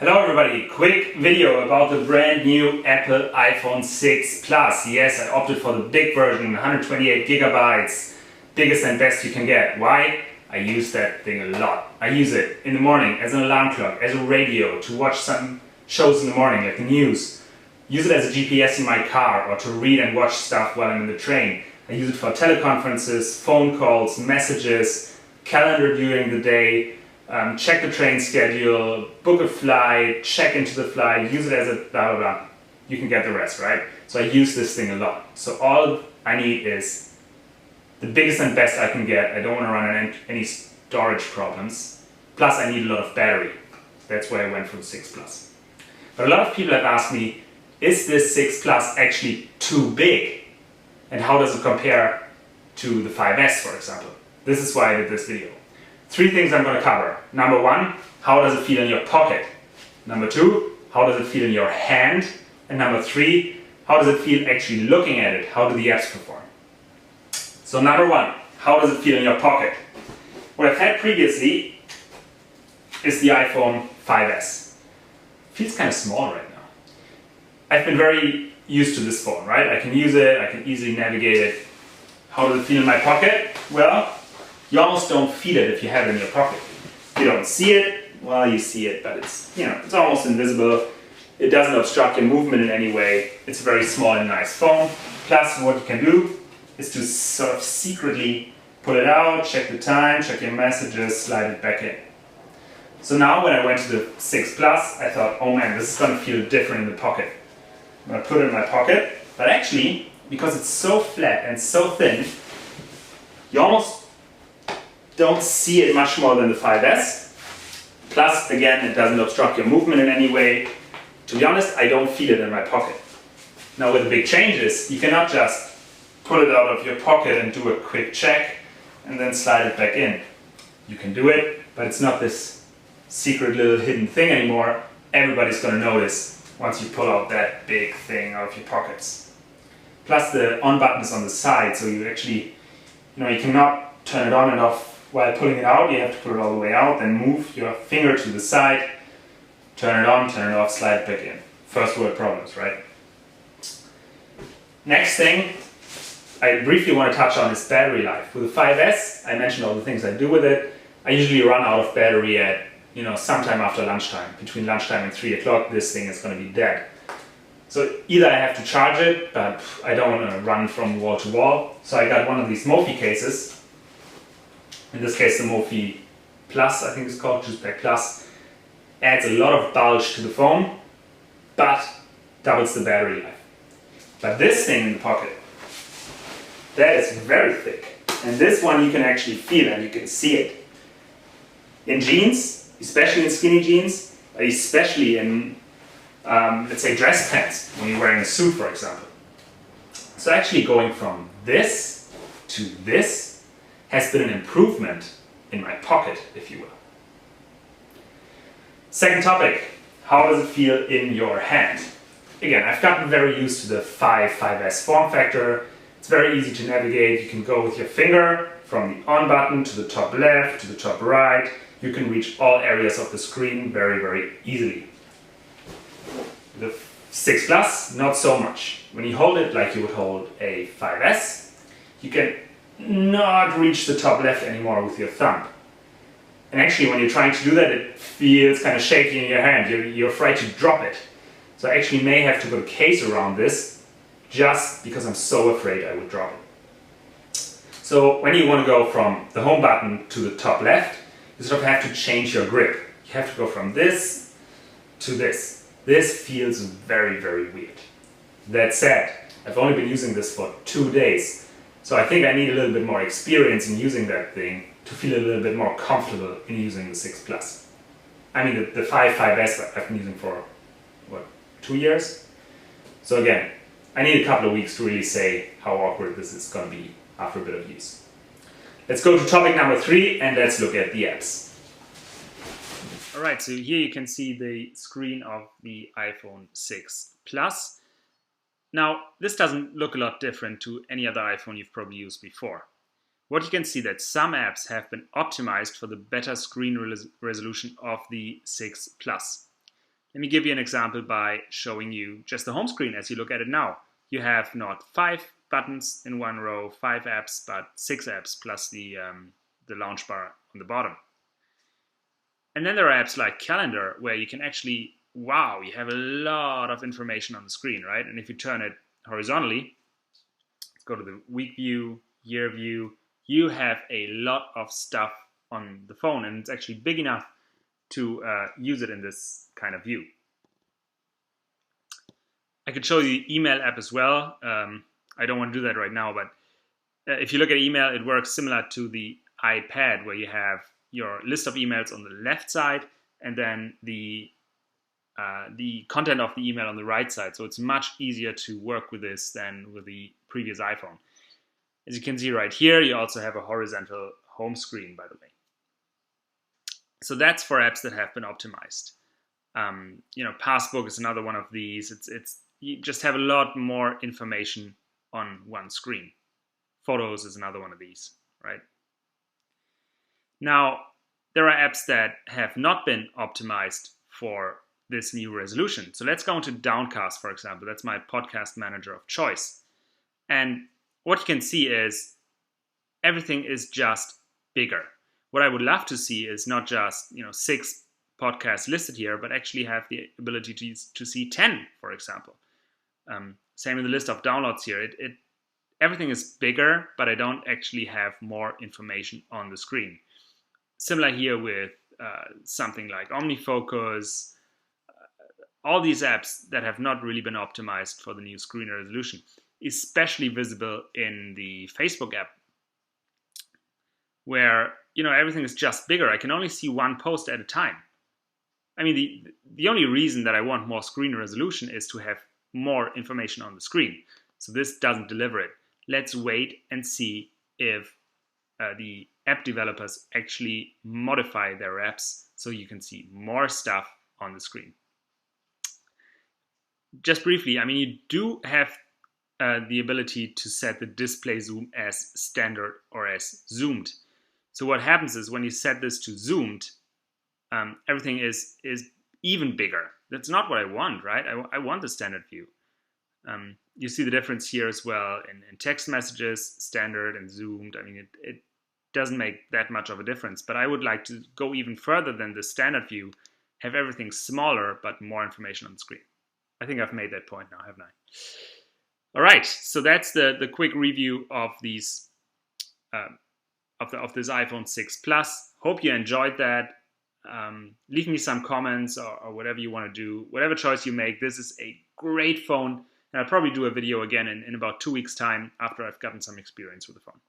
Hello everybody, quick video about the brand new Apple iPhone 6 Plus. Yes, I opted for the big version, 128 gigabytes, biggest and best you can get. Why? I use that thing a lot. I use it in the morning as an alarm clock, as a radio, to watch some shows in the morning, like the news. Use it as a GPS in my car, or to read and watch stuff while I'm in the train. I use it for teleconferences, phone calls, messages, calendar during the day, check the train schedule, book a flight, check into the flight, use it as a blah blah blah. You can get the rest, right? So I use this thing a lot. So all I need is the biggest and best I can get. I don't want to run into any storage problems. Plus I need a lot of battery. That's why I went for the 6 Plus. But a lot of people have asked me, is this 6 Plus actually too big? And how does it compare to the 5S, for example? This is why I did this video. 3 things I'm going to cover. Number 1, how does it feel in your pocket? Number 2, how does it feel in your hand? And number 3, how does it feel actually looking at it? How do the apps perform? So number 1, how does it feel in your pocket? What I've had previously is the iPhone 5S. Feels kind of small right now. I've been very used to this phone, right? I can use it, I can easily navigate it. How does it feel in my pocket? Well, you almost don't feel it if you have it in your pocket. You don't see it, well you see it, but it's almost invisible. It doesn't obstruct your movement in any way. It's a very small and nice phone. Plus what you can do is to sort of secretly pull it out, check the time, check your messages, slide it back in. So now when I went to the 6 Plus, I thought, oh man, this is going to feel different in the pocket. I'm going to put it in my pocket, but actually, because it's so flat and so thin, you almost don't see it much more than the 5S. Plus, again, it doesn't obstruct your movement in any way. To be honest, I don't feel it in my pocket. Now with the big changes, you cannot just pull it out of your pocket and do a quick check and then slide it back in. You can do it, but it's not this secret little hidden thing anymore. Everybody's going to notice once you pull out that big thing out of your pockets. Plus the on button is on the side, so you actually, you cannot turn it on and off while pulling it out. You have to pull it all the way out, then move your finger to the side, turn it on, turn it off, slide it back in. First world problems, right? Next thing I briefly want to touch on is battery life. With the 5S, I mentioned all the things I do with it. I usually run out of battery at sometime after lunchtime. Between lunchtime and 3 o'clock, this thing is going to be dead. So either I have to charge it, but I don't want to run from wall to wall. So I got one of these Mophie cases. In this case, the Mophie Plus, I think it's called, Juice Pack Plus, adds a lot of bulge to the phone, but doubles the battery life. But this thing in the pocket, that is very thick. And this one you can actually feel and you can see it. In jeans, especially in skinny jeans, especially in, let's say, dress pants, when you're wearing a suit, for example. So actually going from this to this has been an improvement in my pocket, if you will. Second topic, how does it feel in your hand? Again, I've gotten very used to the 5S form factor. It's very easy to navigate. You can go with your finger from the on button to the top left, to the top right. You can reach all areas of the screen very, very easily. The 6 Plus, not so much. When you hold it like you would hold a 5S, you can not reach the top left anymore with your thumb. And actually when you're trying to do that, it feels kind of shaky in your hand. You're afraid to drop it. So I actually may have to put a case around this just because I'm so afraid I would drop it. So when you want to go from the home button to the top left, you sort of have to change your grip. You have to go from this to this. This feels very, very weird. That said, I've only been using this for 2 days. So I think I need a little bit more experience in using that thing to feel a little bit more comfortable in using the 6 Plus. I mean, the 5S I've been using for, 2 years? So again, I need a couple of weeks to really say how awkward this is going to be after a bit of use. Let's go to topic number 3 and let's look at the apps. Alright, so here you can see the screen of the iPhone 6 Plus. Now, this doesn't look a lot different to any other iPhone you've probably used before. What you can see that some apps have been optimized for the better screen resolution of the 6 Plus. Let me give you an example by showing you just the home screen as you look at it now. You have not 5 buttons in one row, 5 apps, but 6 apps plus the launch bar on the bottom. And then there are apps like Calendar where you can actually, wow, you have a lot of information on the screen, right? And if you turn it horizontally, go to the week view, year view, you have a lot of stuff on the phone, and it's actually big enough to use it in this kind of view. I could show you the email app as well. I don't want to do that right now, but if you look at email, it works similar to the iPad, where you have your list of emails on the left side and then the content of the email on the right side. So it's much easier to work with this than with the previous iPhone. As you can see right here, you also have a horizontal home screen, by the way. So that's for apps that have been optimized. Passbook is another one of these. It's you just have a lot more information on one screen. Photos is another one of these, right? Now, there are apps that have not been optimized for this new resolution. So let's go into Downcast, for example. That's my podcast manager of choice. And what you can see is everything is just bigger. What I would love to see is not just 6 podcasts listed here, but actually have the ability to see 10, for example. Same in the list of downloads here. Everything is bigger, but I don't actually have more information on the screen. Similar here with something like OmniFocus, all these apps that have not really been optimized for the new screen resolution, especially visible in the Facebook app, where everything is just bigger. I can only see one post at a time. I mean, the only reason that I want more screen resolution is to have more information on the screen. So this doesn't deliver it. Let's wait and see if the app developers actually modify their apps so you can see more stuff on the screen. Just briefly, I mean, you do have the ability to set the display zoom as standard or as zoomed. So what happens is when you set this to zoomed, everything is even bigger. That's not what I want, right? I want the standard view. You see the difference here as well in text messages, standard and zoomed. I mean, it doesn't make that much of a difference, but I would like to go even further than the standard view, have everything smaller, but more information on the screen. I think I've made that point now, haven't I? All right, so that's the quick review of these of this iPhone 6 Plus. Hope you enjoyed that. Leave me some comments or whatever you want to do. Whatever choice you make, this is a great phone. And I'll probably do a video again in about 2 weeks' time after I've gotten some experience with the phone.